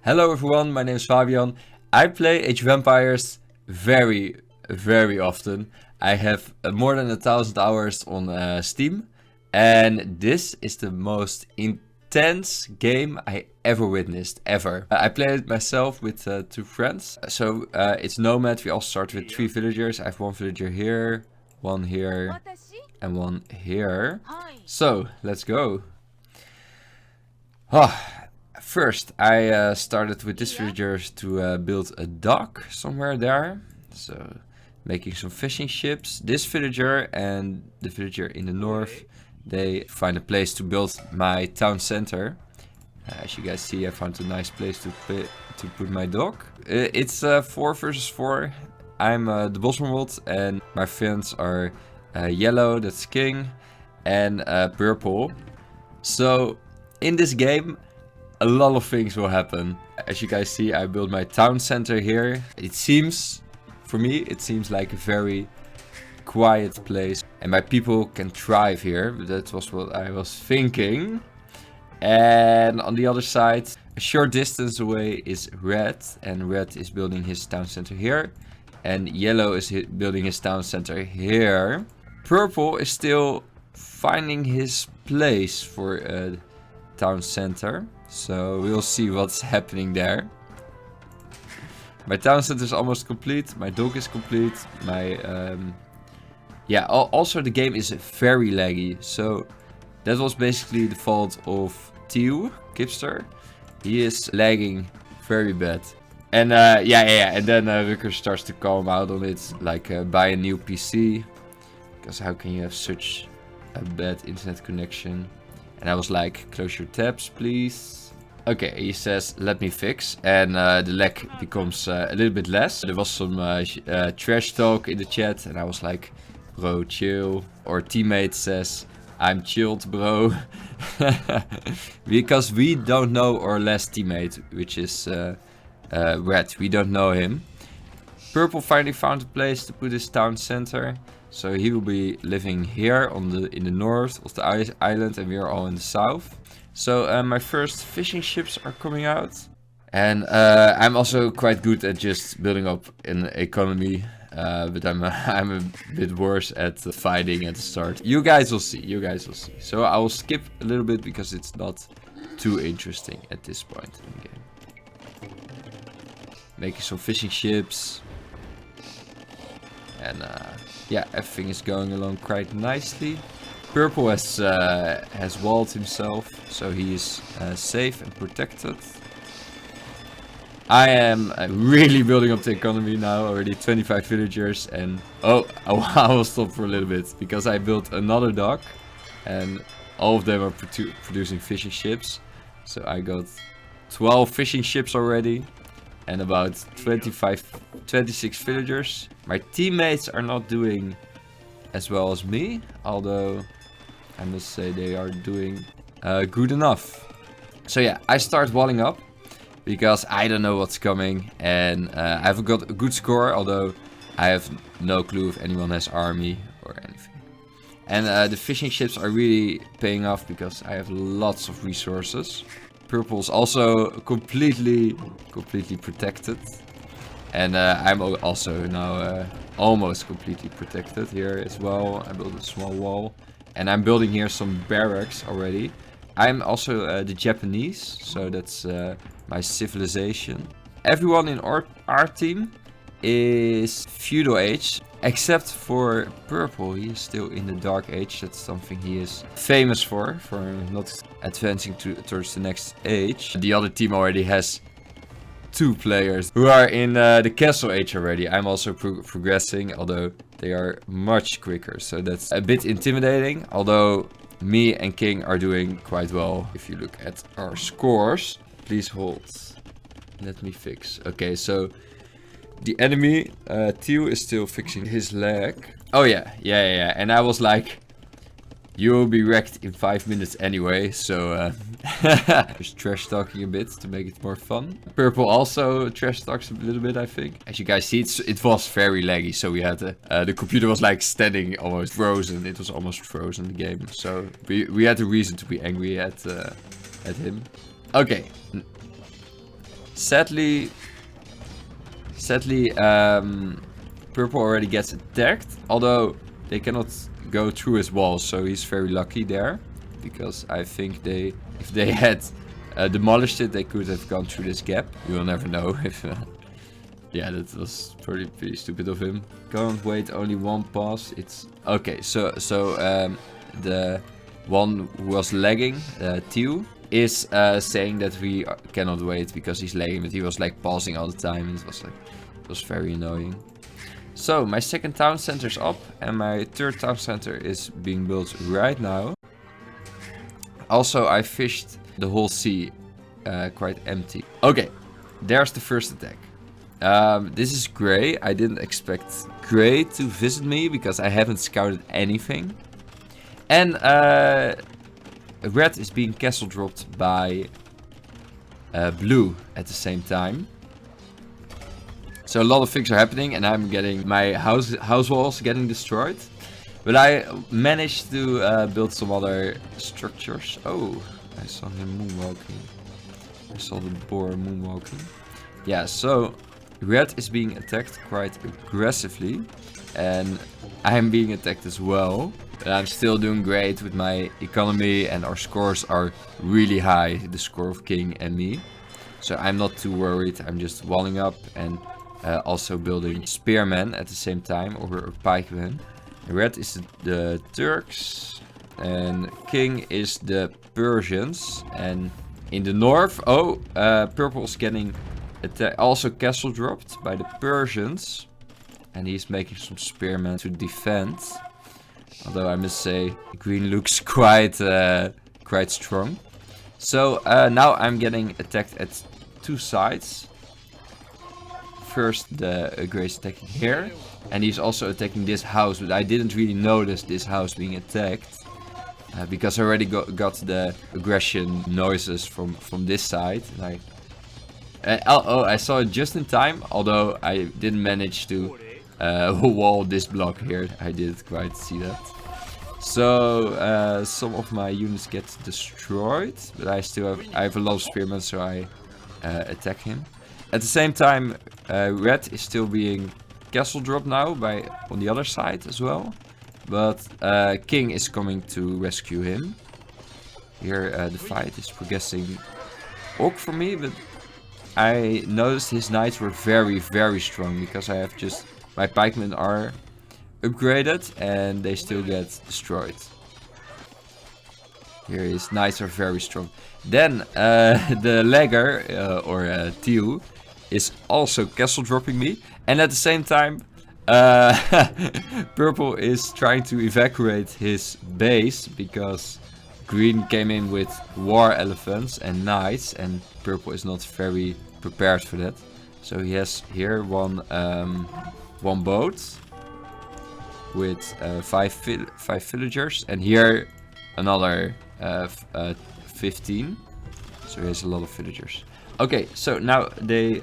Hello everyone, my name is Fabian. I play Age of Empires very often. I have more than 1,000 hours on Steam. And this is the most intense game I ever witnessed, ever. I played it myself with 2 friends. So it's Nomad, we all start with 3 villagers. I have 1 villager here, 1 here, and 1 here. So, let's go. First, I started with this villager to build a dock somewhere there. So, making some fishing ships. This villager and the villager in the north, they find a place to build my town center. As you guys see, I found a nice place to put my dock. It's 4 versus 4. I'm the Bosmerwold and my friends are yellow, that's king, and purple. So, in this game, a lot of things will happen. As you guys see, I built my town center here. It seems, for me, it seems like a very quiet place. And my people can thrive here. That was what I was thinking. And on the other side, a short distance away is red. And red is building his town center here. And yellow is building his town center here. Purple is still finding his place for a town center. So we'll see what's happening there. My town center is almost complete. My dock is complete. My also the game is very laggy. So that was basically the fault of Teal, Kipster. He is lagging very bad. And and then Rucker starts to calm out on it, like buy a new PC, because how can you have such a bad internet connection? And I was like, close your tabs, please. Okay, he says, let me fix. And the lag becomes a little bit less. There was some trash talk in the chat. And I was like, bro, chill. Or teammate says, I'm chilled, bro. Because we don't know our last teammate, which is Red. We don't know him. Purple finally found a place to put his town center. So he will be living here in the north of the island, and we are all in the south. So my first fishing ships are coming out. And I'm also quite good at just building up an economy. But I'm a bit worse at fighting at the start. You guys will see. So I will skip a little bit because it's not too interesting at this point in the game. Making some fishing ships. And everything is going along quite nicely. Purple has walled himself, so he is safe and protected. I am really building up the economy now, already 25 villagers, and I will stop for a little bit, because I built another dock, and all of them are producing fishing ships. So I got 12 fishing ships already. And about 26 villagers. My teammates are not doing as well as me. Although, I must say they are doing good enough. So yeah, I start walling up. Because I don't know what's coming. And I've got a good score. Although, I have no clue if anyone has army or anything. And the fishing ships are really paying off. Because I have lots of resources. Purple's also completely protected. And I'm also now almost completely protected here as well. I built a small wall. And I'm building here some barracks already. I'm also the Japanese, so that's my civilization. Everyone in our team is feudal age. Except for Purple, he is still in the Dark Age. That's something he is famous for not advancing towards the next age. The other team already has 2 players who are in the Castle Age already. I'm also progressing, although they are much quicker. So that's a bit intimidating, although me and King are doing quite well. If you look at our scores, please hold. Let me fix. Okay, so the enemy, Teal, is still fixing his leg. Oh yeah. And I was like, you'll be wrecked in 5 minutes anyway. So just trash talking a bit to make it more fun. Purple also trash talks a little bit, I think. As you guys see, it was very laggy. So we had the computer was like standing almost frozen. It was almost frozen, the game. So we had a reason to be angry at him. Okay. Sadly, purple already gets attacked, although they cannot go through his walls, so he's very lucky there, because I think if they had demolished it, they could have gone through this gap. We will never know if... yeah, that was pretty stupid of him. Can't wait only one pass. It's... Okay, so the one who was lagging, Teal, is saying that we cannot wait because he's lagging, but he was like pausing all the time, and it was very annoying. So my second town center is up, and my third town center is being built right now. Also, I fished the whole sea quite empty. Okay, there's the first attack. This is Grey. I didn't expect Grey to visit me because I haven't scouted anything. And Red is being castle dropped by Blue at the same time. So a lot of things are happening, and I'm getting my house walls getting destroyed. But I managed to build some other structures. Oh, I saw him moonwalking. I saw the boar moonwalking. Yeah, so Red is being attacked quite aggressively, and I'm being attacked as well. But I'm still doing great with my economy, and our scores are really high, the score of King and me. So I'm not too worried. I'm just walling up and also building spearmen at the same time, or pikemen. Red is the Turks, and King is the Persians. And in the north, purple is getting also castle dropped by the Persians, and he's making some spearmen to defend. Although I must say, green looks quite strong. So now I'm getting attacked at two sides. First, the Grey's attacking here, and he's also attacking this house, but I didn't really notice this house being attacked because I already got the aggression noises from this side. And I saw it just in time, although I didn't manage to wall this block here. I didn't quite see that. So some of my units get destroyed, but I have a lot of spearmen, so I attack him. At the same time, Red is still being castle dropped now on the other side as well. But King is coming to rescue him. Here the fight is progressing ok for me, but I noticed his knights were very, very strong because I have just... My pikemen are upgraded and they still get destroyed. Here his knights are very strong. Then the lagger, or Teal, is also castle dropping me. And at the same time, Purple is trying to evacuate his base because Green came in with war elephants and knights, and Purple is not very prepared for that. So he has here one boat with five villagers, and here another 15. So he has a lot of villagers. Okay, so now the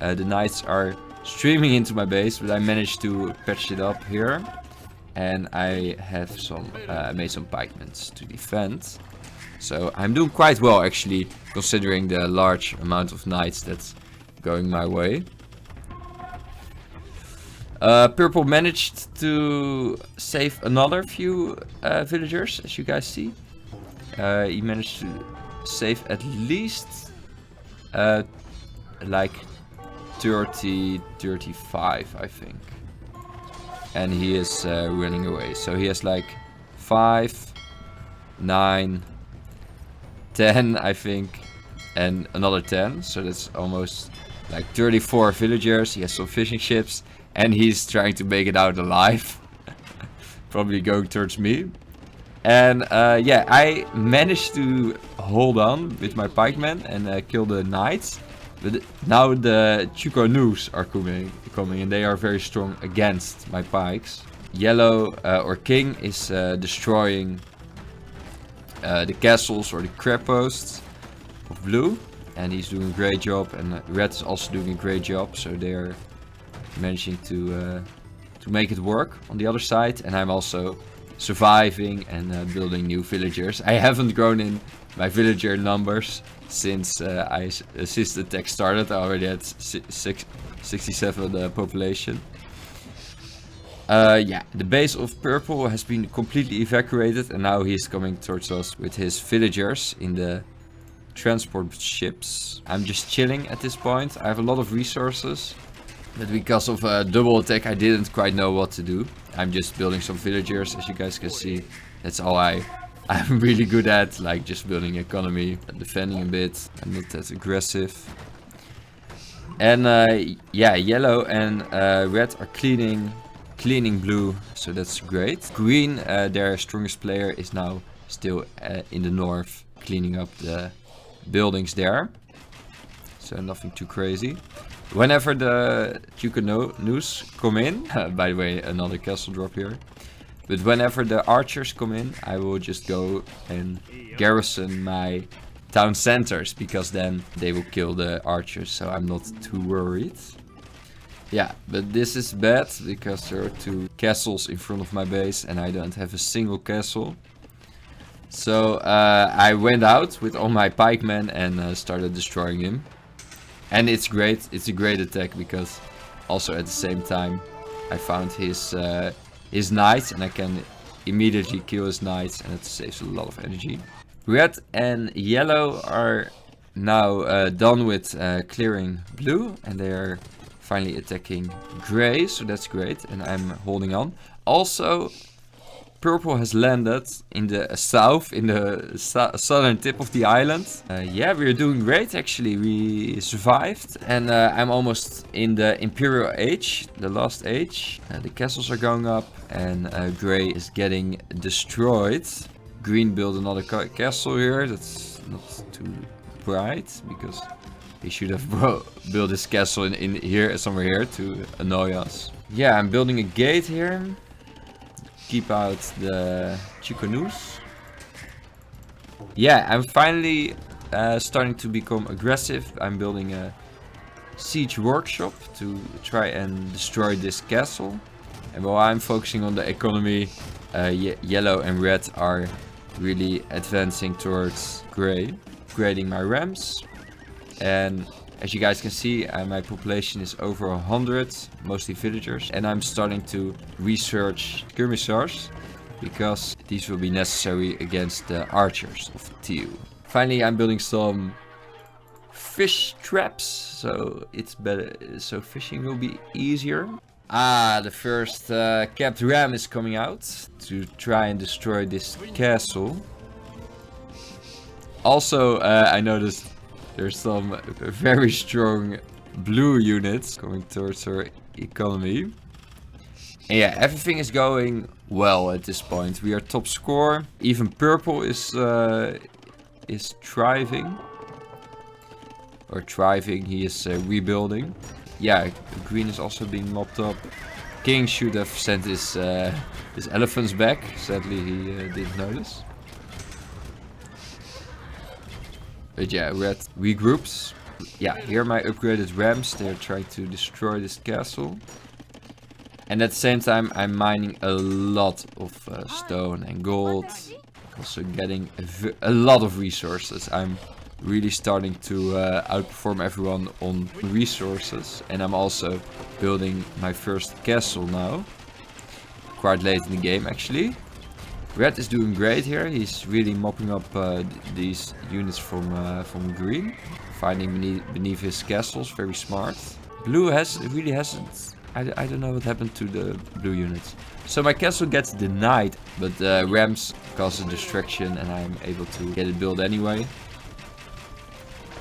knights are streaming into my base, but I managed to patch it up here, and I have made some pikemen to defend. So I'm doing quite well actually, considering the large amount of knights that's going my way. Purple managed to save another few villagers, as you guys see. He managed to save at least like 30, 35, I think. And he is running away. So he has like 5, 9, 10, I think, and another 10. So that's almost like 34 villagers. He has some fishing ships, and he's trying to make it out alive. Probably going towards me. And yeah, I managed to hold on with my pikemen and kill the knights. But now the economies are coming, and they are very strong against my pikes. Yellow, or King, is destroying the castles or the crab posts of Blue. And he's doing a great job. And Red is also doing a great job. So they're managing to make it work on the other side. And I'm also surviving and building new villagers. I haven't grown in my villager numbers since since the attack started. I already had 67 population. Yeah, the base of purple has been completely evacuated, and now he's coming towards us with his villagers in the transport ships. I'm just chilling at this point. I have a lot of resources, but because of a double attack I didn't quite know what to do. I'm just building some villagers, as you guys can see. That's all I'm really good at, like just building economy, defending a bit. I'm not that aggressive. And yeah, yellow and red are cleaning blue, so that's great. Green, their strongest player, is now still in the north, cleaning up the buildings there. So nothing too crazy. Whenever the economies come in, by the way, another castle drop here. But whenever the archers come in, I will just go and garrison my town centers, because then they will kill the archers, so I'm not too worried. Yeah, but this is bad because there are 2 castles in front of my base and I don't have a single castle. So I went out with all my pikemen and started destroying him. And it's great, it's a great attack, because also at the same time I found his knights and I can immediately kill his knights, and it saves a lot of energy. Red and yellow are now done with clearing blue, and they are finally attacking gray, so that's great, and I'm holding on. Also, purple has landed in the south, in the southern tip of the island. Yeah, we're doing great actually. We survived, and I'm almost in the Imperial Age, the last age. The castles are going up, and gray is getting destroyed. Green built another castle here. That's not too bright, because he should have built his castle in here, somewhere here, to annoy us. Yeah, I'm building a gate here. Keep out the chicanos. Yeah, I'm finally starting to become aggressive. I'm building a siege workshop to try and destroy this castle. And while I'm focusing on the economy, yellow and red are really advancing towards gray. Upgrading my rams. And as you guys can see, my population is over 100, mostly villagers. And I'm starting to research skirmishers, because these will be necessary against the archers of Teal. Finally, I'm building some fish traps, so it's better, so fishing will be easier. Ah, the first capped ram is coming out to try and destroy this castle. Also, I noticed there's some very strong blue units coming towards our economy. And yeah, everything is going well at this point. We are top score. Even purple is thriving. Or thriving, he is rebuilding. Yeah, green is also being mopped up. King should have sent his elephants back. Sadly, he didn't notice. But yeah, red regroups. Yeah, here are my upgraded rams. They're trying to destroy this castle. And at the same time, I'm mining a lot of stone and gold. Also getting a lot of resources. I'm really starting to outperform everyone on resources. And I'm also building my first castle now. Quite late in the game, actually. Red is doing great here. He's really mopping up these units from green. Finding beneath his castles. Very smart. Blue really hasn't. I don't know what happened to the blue units. So my castle gets denied, but rams cause a distraction and I'm able to get it built anyway.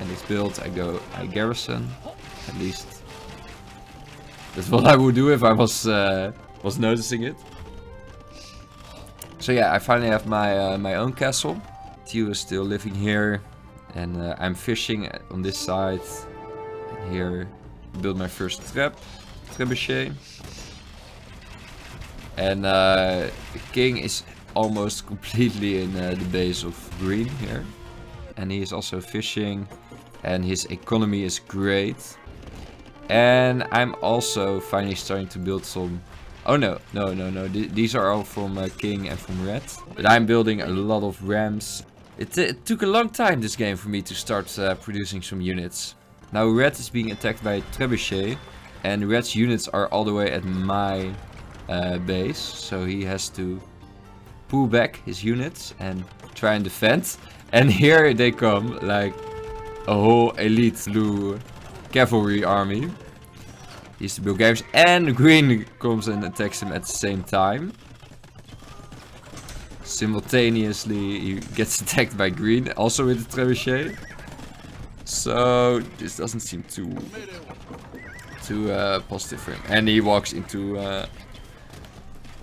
And it's built, I garrison, at least. That's what I would do if I was noticing it. So yeah, I finally have my own castle. Teal is still living here, and I'm fishing on this side. And here, build my first trebuchet. And the king is almost completely in the base of green here. And he is also fishing, and his economy is great. And I'm also finally starting to build some... Oh no. These are all from king and from red. But I'm building a lot of rams. It took a long time, this game, for me to start producing some units. Now red is being attacked by trebuchet, and red's units are all the way at my base, so he has to pull back his units and try and defend. And here they come, like a whole elite blue cavalry army. He's the Bulgarians, and green comes and attacks him at the same time. Simultaneously, he gets attacked by green, also with the trebuchet. So this doesn't seem too positive for him. And he walks into a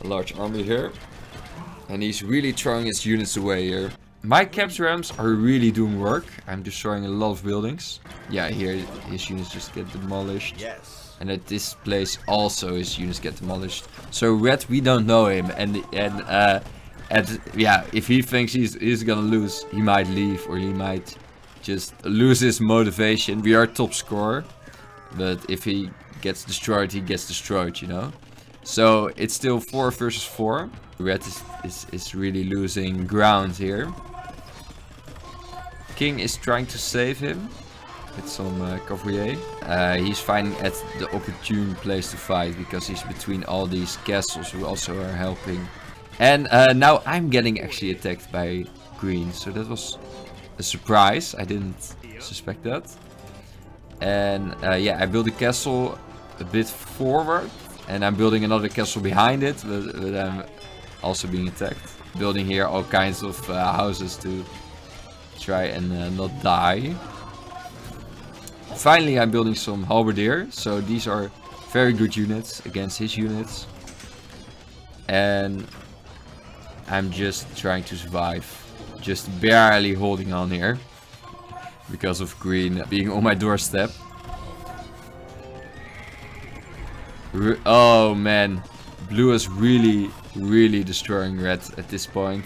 large army here, and he's really throwing his units away here. My caps rams are really doing work. I'm destroying a lot of buildings. Yeah, here his units just get demolished. Yes. And at this place also his units get demolished. So red, we don't know him, and yeah, if he thinks he's gonna lose, he might leave, or he might just lose his motivation. We are top scorer, but if he gets destroyed, he gets destroyed, you know. So it's still 4 versus 4. Red is really losing ground here. King is trying to save him with some cavalier. He's finding at the opportune place to fight, because he's between all these castles who also are helping. And now I'm getting actually attacked by green, so that was a surprise. I didn't suspect that. And yeah, I built a castle a bit forward, and I'm building another castle behind it, but I'm also being attacked. Building here all kinds of houses to try and not die. Finally, I'm building some halberdier, so these are very good units against his units. And I'm just trying to survive, just barely holding on here because of green being on my doorstep. Oh man, blue is really destroying red at this point.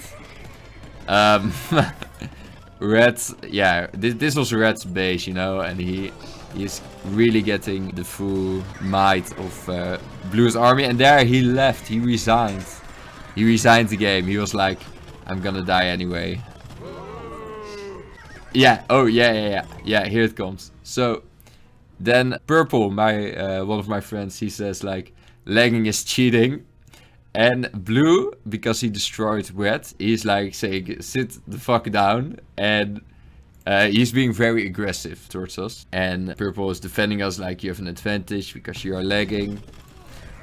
Red, yeah, this was red's base, you know, and he's really getting the full might of blue's army. And there he left, he resigned. He resigned the game. He was like, I'm gonna die anyway. Yeah, oh yeah, here it comes. So then purple, my one of my friends, he says like, lagging is cheating. And blue, because he destroyed red, he's like saying, sit the fuck down. And he's being very aggressive towards us. And purple is defending us like, you have an advantage because you are lagging.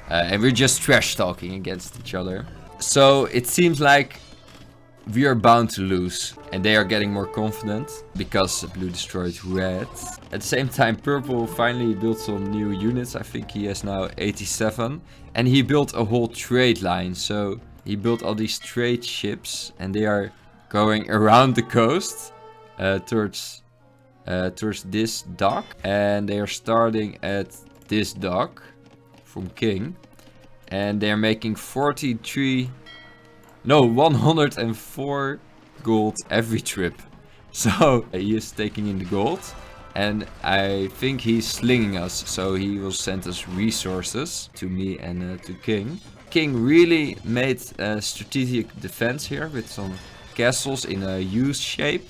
And we're just trash talking against each other. So it seems like we are bound to lose, and they are getting more confident because blue destroyed red. At the same time, purple finally built some new units. I think he has now 87, and he built a whole trade line. So he built all these trade ships, and they are going around the coast towards this dock, and they are starting at this dock from King, and they are making 104 gold every trip. So he is taking in the gold, and I think he's slinging us, so he will send us resources to me and to King. King really made a strategic defense here with some castles in a U shape.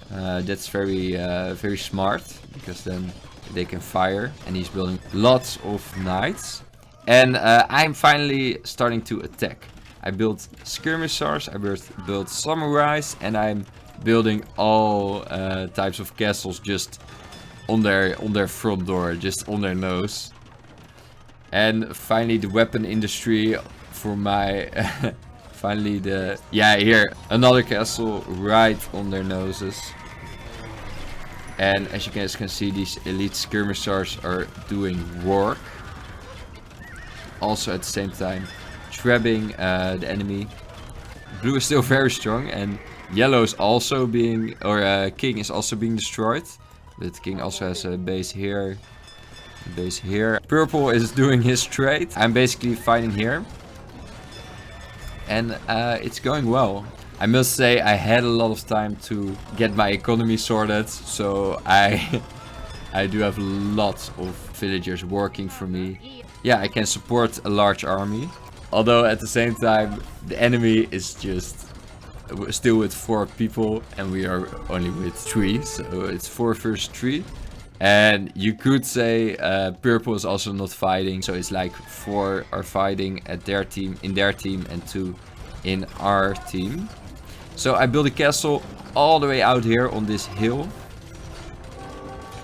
That's very smart, because then they can fire, and he's building lots of knights. And I'm finally starting to attack. I built skirmishers, I built samurais, and I'm building all types of castles just on their front door, just on their nose. And finally the weapon industry for my finally here another castle right on their noses. And as you guys can see, these elite skirmishers are doing work. Also at the same time trapping the enemy. Blue is still very strong, and yellow is also being, or King is also being destroyed. But King also has a base here, a base here. Purple is doing his trade. I'm basically fighting here, and it's going well. I must say I had a lot of time to get my economy sorted, so I do have lots of villagers working for me. Yeah, I can support a large army. Although at the same time, the enemy is just still with 4 people, and we are only with 3, so it's 4 versus 3. And you could say purple is also not fighting, so it's like 4 are fighting at their team, in their team, and 2 in our team. So I built a castle all the way out here on this hill,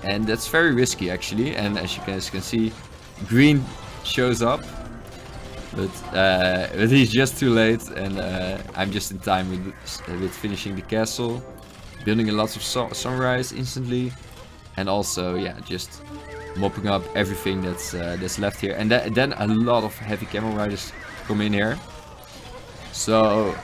and that's very risky actually. And as you guys can see, green shows up, but he's just too late, and I'm just in time with finishing the castle, building a lot of sunrise instantly. And also, yeah, just mopping up everything that's left here. And then a lot of heavy camel riders come in here. So,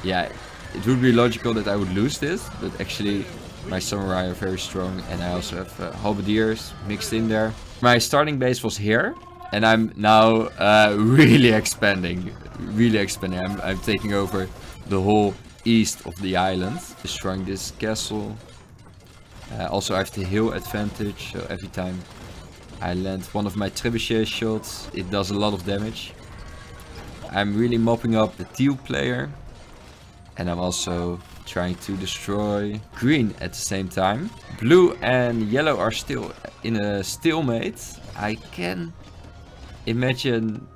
yeah, it would be logical that I would lose this. But actually, my samurai are very strong. And I also have halberdiers mixed in there. My starting base was here. And I'm now really expanding. I'm taking over the whole east of the island. Destroying this castle. Also I have the hill advantage, so every time I land one of my trebuchet shots, it does a lot of damage. I'm really mopping up the teal player, and I'm also trying to destroy green at the same time. Blue and yellow are still in a stalemate. I can imagine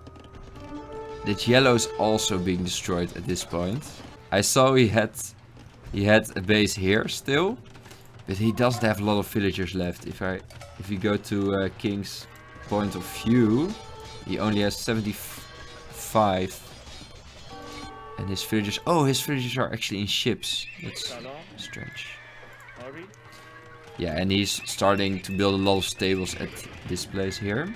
that yellow is also being destroyed at this point. I saw he had a base here still. But he doesn't have a lot of villagers left. If you go to King's point of view, he only has 75. And his villagers... Oh, his villagers are actually in ships. That's strange. Yeah, and he's starting to build a lot of stables at this place here.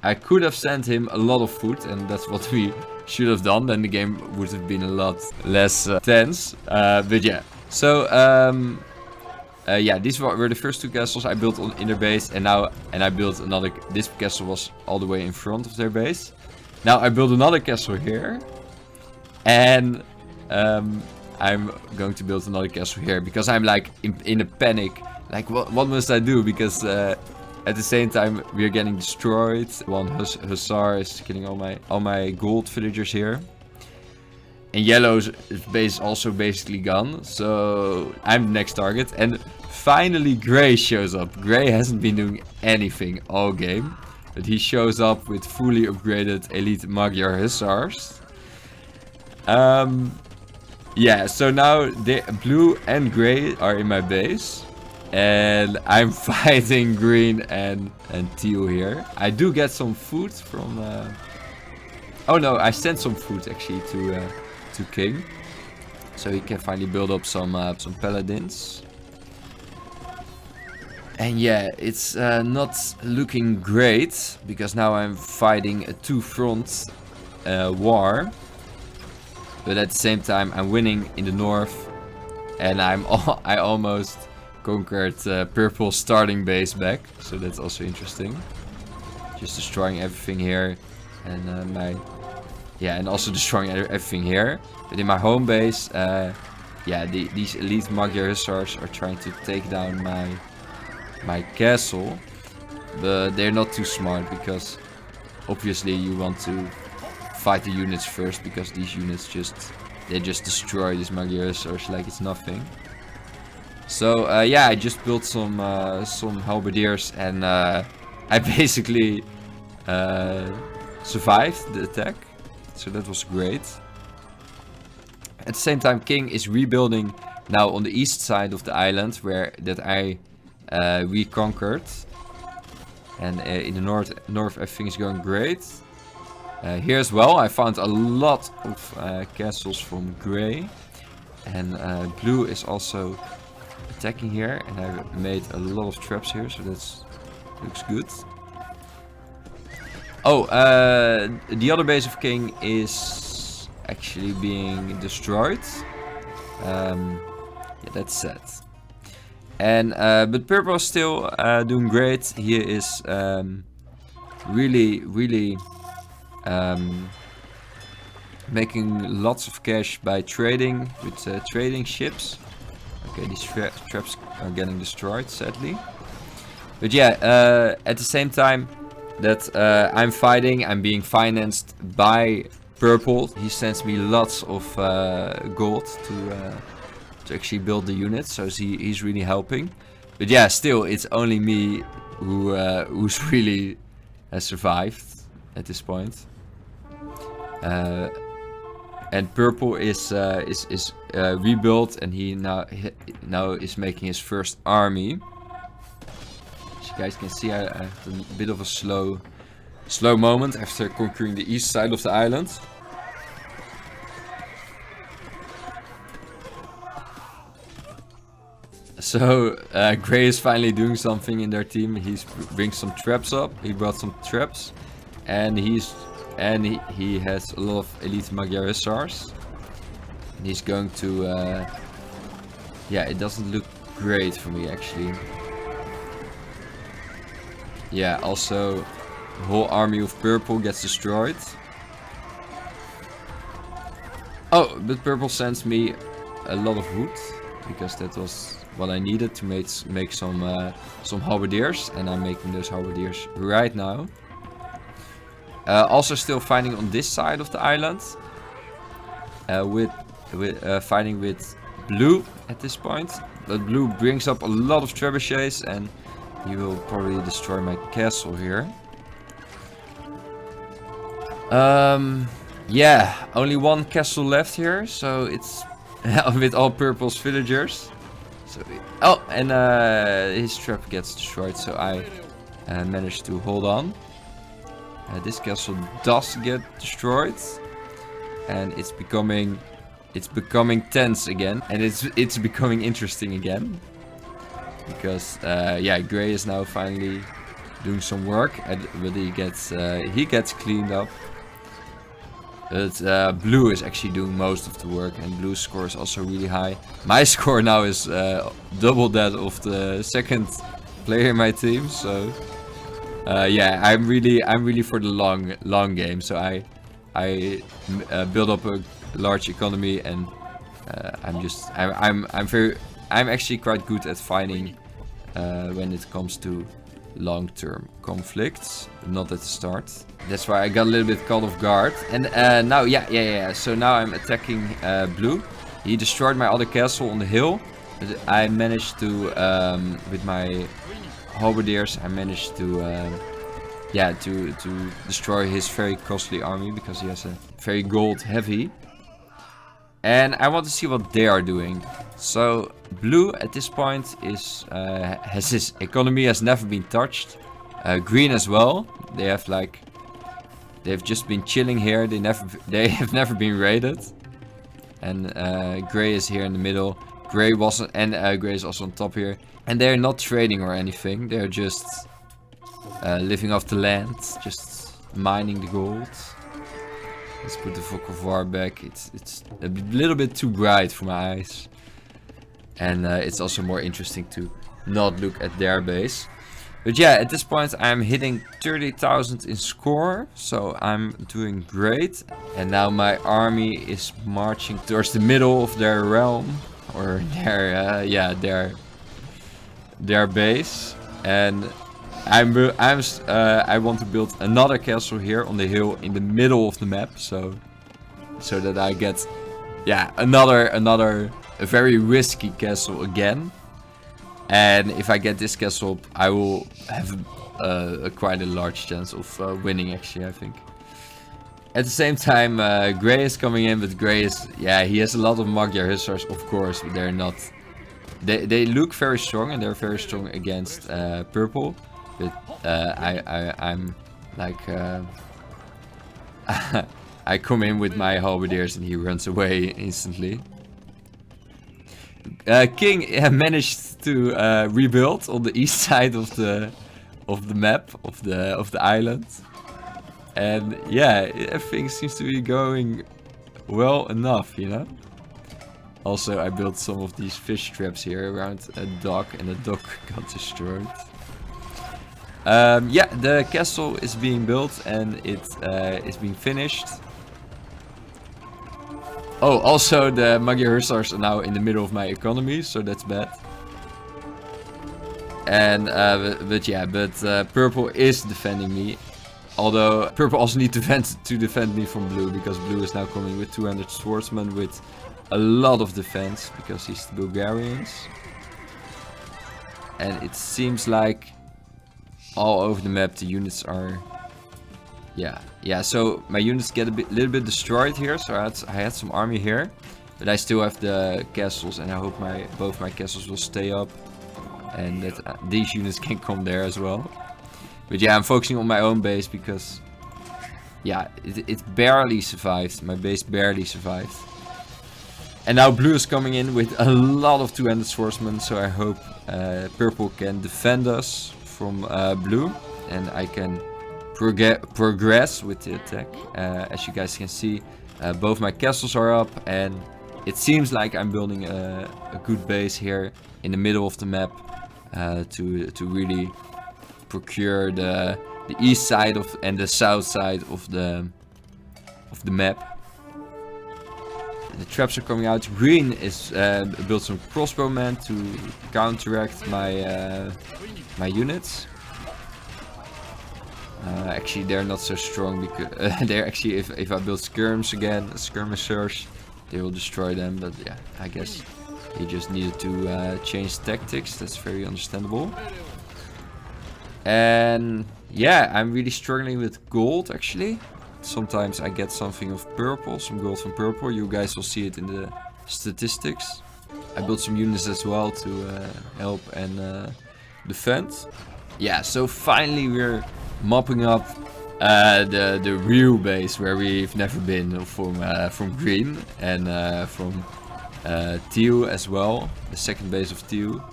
I could have sent him a lot of food, and that's what we should have done. Then the game would have been a lot less tense. But yeah. So, yeah, these were the first 2 castles I built in their base, and I built another. This castle was all the way in front of their base. Now I built another castle here, and I'm going to build another castle here because I'm like in a panic. Like, what must I do? Because at the same time we are getting destroyed. One hussar is killing all my gold villagers here. And yellow's base is also basically gone, so I'm the next target. And finally Grey shows up. Grey hasn't been doing anything all game, but he shows up with fully upgraded elite Magyar hussars. Yeah, so now blue and grey are in my base, and I'm fighting green and teal here. I do get some food from... Oh no, I sent some food actually to King, so he can finally build up some paladins. And yeah, it's not looking great because now I'm fighting a 2-front war, but at the same time I'm winning in the north, and I almost conquered purple starting base back, so that's also interesting. Just destroying everything here, and and also destroying everything here. But in my home base, yeah, these elite Magyar hussars are trying to take down my castle, but they're not too smart because obviously you want to fight the units first, because these units just destroy these Magyar hussars like it's nothing. So yeah, I just built some halberdiers, and I basically survived the attack. So that was great. At the same time, King is rebuilding now on the east side of the island that I reconquered. And in the north everything is going great. Here as well, I found a lot of castles from Grey. And Blue is also attacking here. And I made a lot of traps here, so that looks good. Oh, the other base of King is actually being destroyed. Yeah, that's sad. And but Purple is still doing great. He is really making lots of cash by trading with trading ships. Okay, these traps are getting destroyed, sadly. But yeah, at the same time that I'm fighting, I'm being financed by Purple, he sends me lots of gold to actually build the units, so he's really helping. But yeah, still, it's only me who's really has survived at this point. And Purple is rebuilt, and he now is making his first army. As you guys can see, I have a bit of a slow moment after conquering the east side of the island. So Gray is finally doing something in their team. He's bringing some traps up. He brought some traps, and he has a lot of elite Magyar hussars. And he's going to yeah, it doesn't look great for me actually. Yeah, also the whole army of Purple gets destroyed. Oh, but Purple sends me a lot of wood, because that was what I needed to make some halberdiers, and I'm making those halberdiers right now. Also still fighting on this side of the island, fighting with Blue at this point. But Blue brings up a lot of trebuchets, and he will probably destroy my castle here. Yeah, only one castle left here, so it's with all Purple's villagers. So, oh, and his trap gets destroyed, so I managed to hold on. This castle does get destroyed, and it's becoming tense again, and it's becoming interesting again, because yeah, Gray is now finally doing some work, but he gets cleaned up. But Blue is actually doing most of the work, and Blue's score is also really high. My score now is double that of the second player in my team, so yeah, I'm really for the long game. So I build up a large economy, and I'm actually quite good at fighting when it comes to long-term conflicts, not at the start. That's why I got a little bit caught off guard. And now, yeah. So now I'm attacking Blue. He destroyed my other castle on the hill. But I managed to, with my halberdiers, I managed to, yeah, to destroy his very costly army, because he has a very gold heavy. And I want to see what they are doing. So Blue at this point is has his economy has never been touched. Green as well. They've just been chilling here. They have never been raided. And Gray is here in the middle. Gray is also on top here. And they're not trading or anything. They're just living off the land, just mining the gold. Let's put the Fog of War back. It's a little bit too bright for my eyes. And it's also more interesting to not look at their base. But yeah, at this point I'm hitting 30,000 in score. So I'm doing great. And now my army is marching towards the middle of their realm. Or their base. And I want to build another castle here on the hill in the middle of the map, so that I get, yeah, a very risky castle again. And if I get this castle, I will have quite a large chance of winning, actually, I think. At the same time, Gray is coming in, but Gray is, yeah, he has a lot of Magyar hussars, of course, but they're not. They look very strong, and they're very strong against Purple. But I'm like I come in with my halberdiers and he runs away instantly. King managed to rebuild on the east side of the map of the island, and yeah, everything seems to be going well enough, you know. Also, I built some of these fish traps here around a dock, and the dock got destroyed. Yeah, the castle is being built, and it is being finished. Oh, also the Magyar hussars are now in the middle of my economy, so that's bad. And but Purple is defending me Although purple also need to defend me from blue, because blue is now coming with 200 swordsmen with a lot of defense, because he's the Bulgarians. And it seems like all over the map the units are... Yeah, so my units get a little bit destroyed here, so I had some army here. But I still have the castles, and I hope both my castles will stay up. And that these units can come there as well. But yeah, I'm focusing on my own base because... Yeah, it barely survived. My base barely survived. And now blue is coming in with a lot of two-handed swordsmen. So I hope purple can defend us from blue. And I can progress with the attack. As you guys can see, both my castles are up. And it seems like I'm building a good base here in the middle of the map. To really procure the east side and the south side of the map. The traps are coming out. Green is built some crossbowmen to counteract my units. Actually, they're not so strong because they're actually if I build skirmishers, they will destroy them. But yeah, I guess he just needed to change tactics. That's very understandable. And yeah, I'm really struggling with gold actually. Sometimes I get something of purple, some gold from purple. You guys will see it in the statistics. I built some units as well to help and defend. Yeah, so finally we're mopping up the real base where we've never been from green and from teal as well. The second base of teal.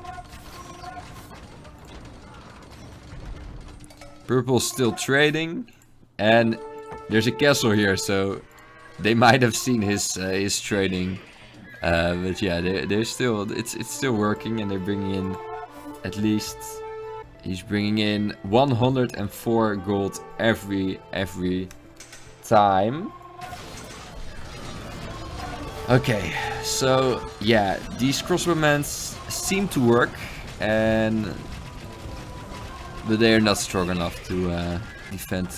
Purple's still trading, and there's a castle here, so they might have seen his trading. But yeah, they're still it's still working, and they're bringing in at least he's bringing in 104 gold every time. Okay, so yeah, these crossbowmen seem to work, but they are not strong enough to defend.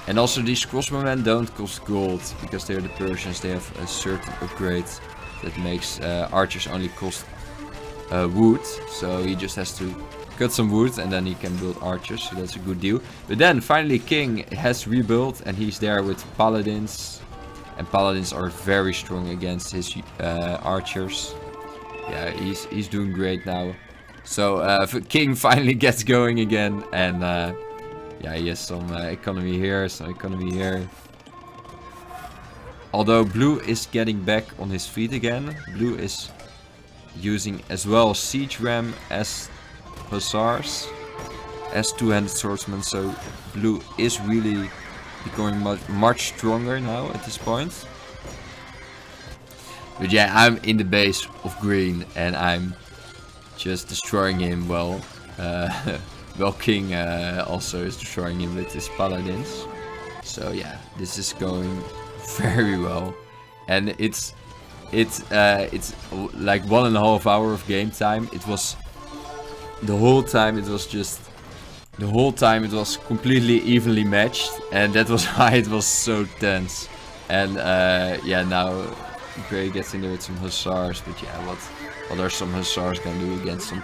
And also these crossbowmen don't cost gold, because they're the Persians. They have a certain upgrade that makes archers only cost wood. So he just has to cut some wood and then he can build archers, so that's a good deal. But then finally King has rebuilt, and he's there with paladins. And paladins are very strong against his archers. Yeah, he's doing great now. So King finally gets going again, and yeah, he has some economy here, some economy here. Although blue is getting back on his feet again. Blue is using as well siege ram as hussars, as two-handed swordsmen. So blue is really becoming much stronger now at this point. But yeah, I'm in the base of green and I'm just destroying him. Well, King also is destroying him with his paladins. So yeah, this is going very well, and it's like 1.5 hours of game time. It was the whole time. It was completely evenly matched, and that was why it was so tense. And yeah, now Gray gets in there with some hussars, but yeah, what are some hussars gonna do against some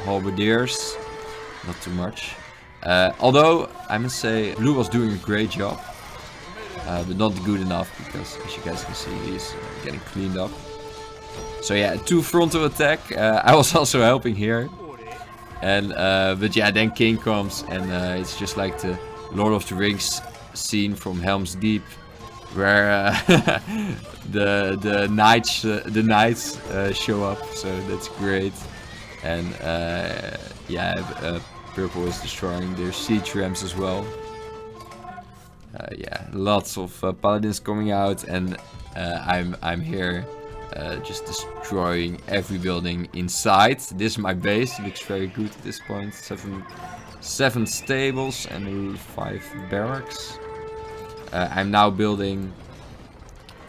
halberdiers? Not too much. Although I must say, blue was doing a great job, but not good enough, because as you guys can see, he's getting cleaned up. So yeah, 2 frontal attack. I was also helping here. And but yeah, then King comes, and it's just like the Lord of the Rings scene from Helm's Deep, where the knights show up. So that's great. And yeah, purple is destroying their siege rams as well. Yeah, lots of paladins coming out, and I'm here. Just destroying every building inside. This is my base. It looks very good at this point. 7 stables and 5 barracks. I'm now building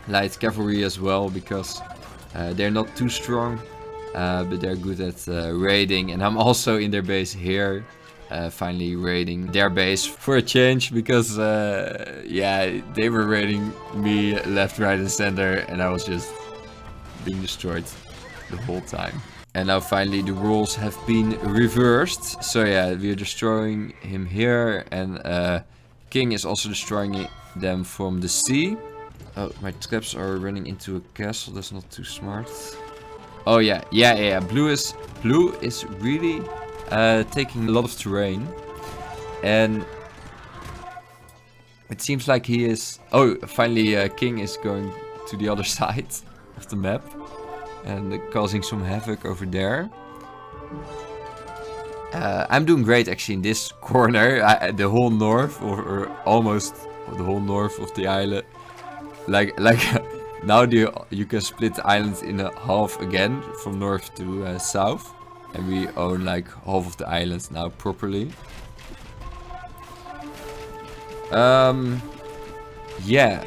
light cavalry as well, because they're not too strong, but they're good at raiding. And I'm also in their base here, finally raiding their base for a change, because yeah, they were raiding me left, right and center, and I was just being destroyed the whole time. And now finally the roles have been reversed. So yeah, we are destroying him here, and King is also destroying them from the sea. Oh, my traps are running into a castle. That's not too smart. Oh yeah, Blue is really taking a lot of terrain, and it seems like he is. Oh, finally, King is going to the other side of the map and causing some havoc over there. I'm doing great actually in this corner. The whole north, or almost the whole north of the island. Like now you can split the island in half again, from north to south, and we own like half of the island now properly. Yeah,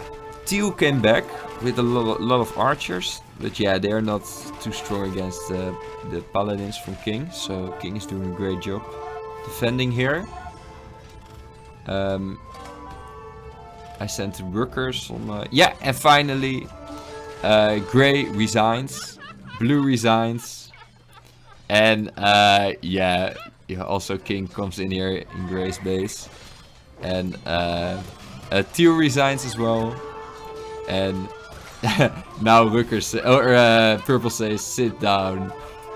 Teal came back with a lot of archers, but yeah, they're not too strong against the paladins from King, so King is doing a great job defending here. I sent workers on... yeah, and finally, Grey resigns, Blue resigns, and yeah, also King comes in here in Grey's base, and Teal resigns as well, and now workers Purple says, "Sit down,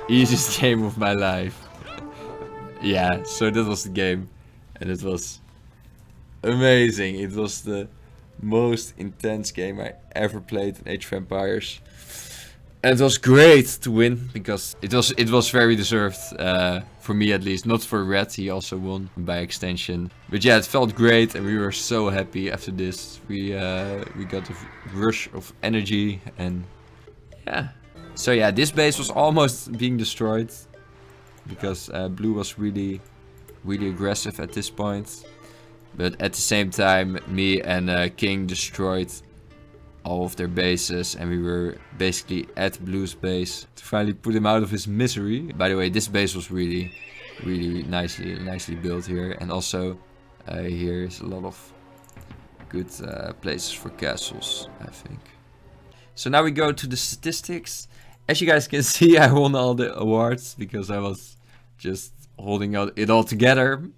easiest game of my life." Yeah, so that was the game, and it was amazing. It was the most intense game I ever played in Age of Empires, and it was great to win, because it was very deserved, for me at least. Not for Red, he also won by extension, but yeah, it felt great, and we were so happy after this. We got a rush of energy, and yeah. So yeah, this base was almost being destroyed, because Blue was really aggressive at this point. But at the same time, me and King destroyed all of their bases, and we were basically at Blue's base to finally put him out of his misery. By the way, this base was really nicely built here, and also here is a lot of good places for castles, I think. So now we go to the statistics. As you guys can see, I won all the awards because I was just holding it all together.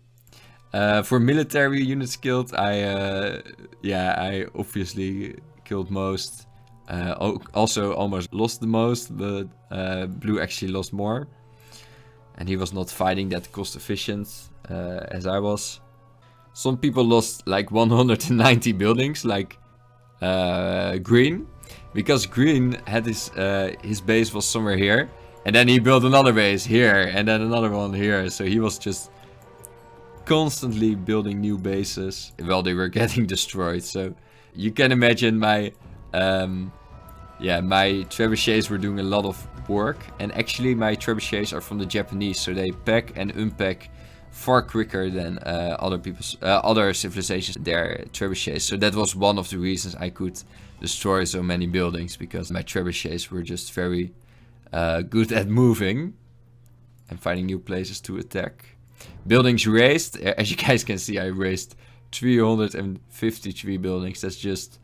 For military units killed, I obviously killed most. Also almost lost the most, but Blue actually lost more. And he was not fighting that cost efficient as I was. Some people lost like 190 buildings, like Green. Because Green had his base was somewhere here. And then he built another base here, and then another one here. So he was just constantly building new bases while they were getting destroyed. So you can imagine my trebuchets were doing a lot of work, and actually my trebuchets are from the Japanese, so they pack and unpack far quicker than other civilizations their trebuchets. So that was one of the reasons I could destroy so many buildings, because my trebuchets were just very good at moving and finding new places to attack. Buildings raised, as you guys can see, I raised 353 buildings. That's just...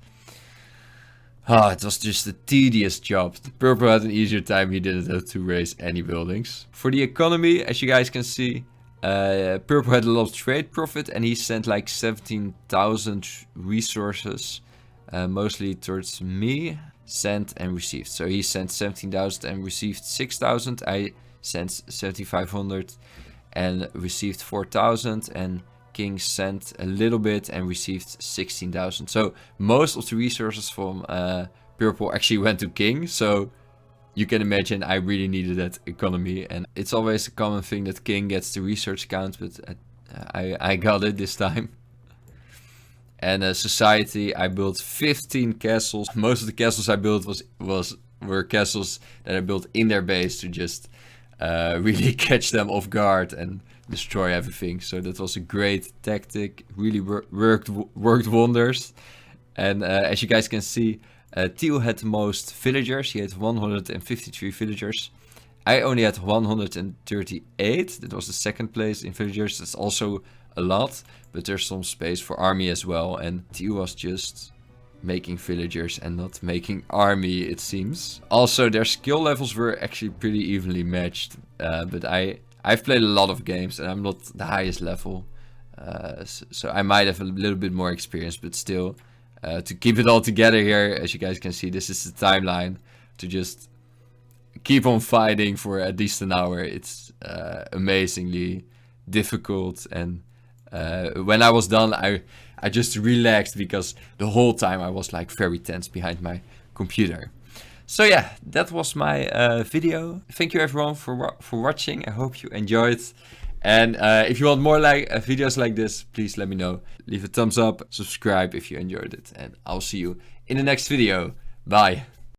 it was just a tedious job. Purple had an easier time, he didn't have to raise any buildings. For the economy, as you guys can see, Purple had a lot of trade profit, and he sent like 17,000 resources, mostly towards me, sent and received. So he sent 17,000 and received 6,000. I sent 7,500 and received 4,000, and King sent a little bit and received 16,000. So most of the resources from Purple actually went to King. So you can imagine I really needed that economy, and it's always a common thing that King gets the research count, but I got it this time. And society, I built 15 castles. Most of the castles I built were castles that I built in their base to just really catch them off guard and destroy everything. So that was a great tactic, really worked wonders. And as you guys can see, Teal had the most villagers. He had 153 villagers. I only had 138. That was the second place in villagers. That's also a lot, but there's some space for army as well. And T was just making villagers and not making army, it seems. Also, their skill levels were actually pretty evenly matched. But I've played a lot of games and I'm not the highest level. So I might have a little bit more experience, but still, to keep it all together here, as you guys can see, this is the timeline to just keep on fighting for at least an hour. It's amazingly difficult, and when I was done, I just relaxed because the whole time I was like very tense behind my computer. So yeah, that was my video. Thank you everyone for watching. I hope you enjoyed. And if you want more videos like this, please let me know. Leave a thumbs up, subscribe if you enjoyed it, and I'll see you in the next video. Bye.